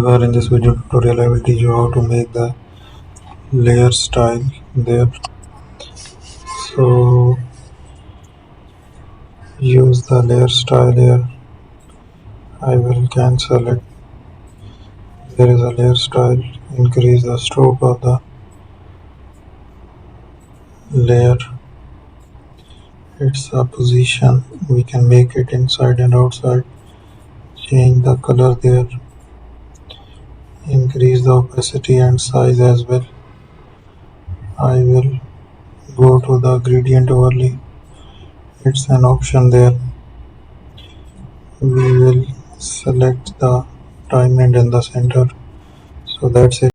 Hello, in this video tutorial I will teach you how to make the layer style there. So use the layer style here. I will cancel it. There is a layer style. Increase the stroke of the layer. Its a position. We can make it inside and outside. Change the color there. Increase the opacity and size as well. I will go to the gradient overlay. It's an option there. We will select the diamond in the center. So that's it.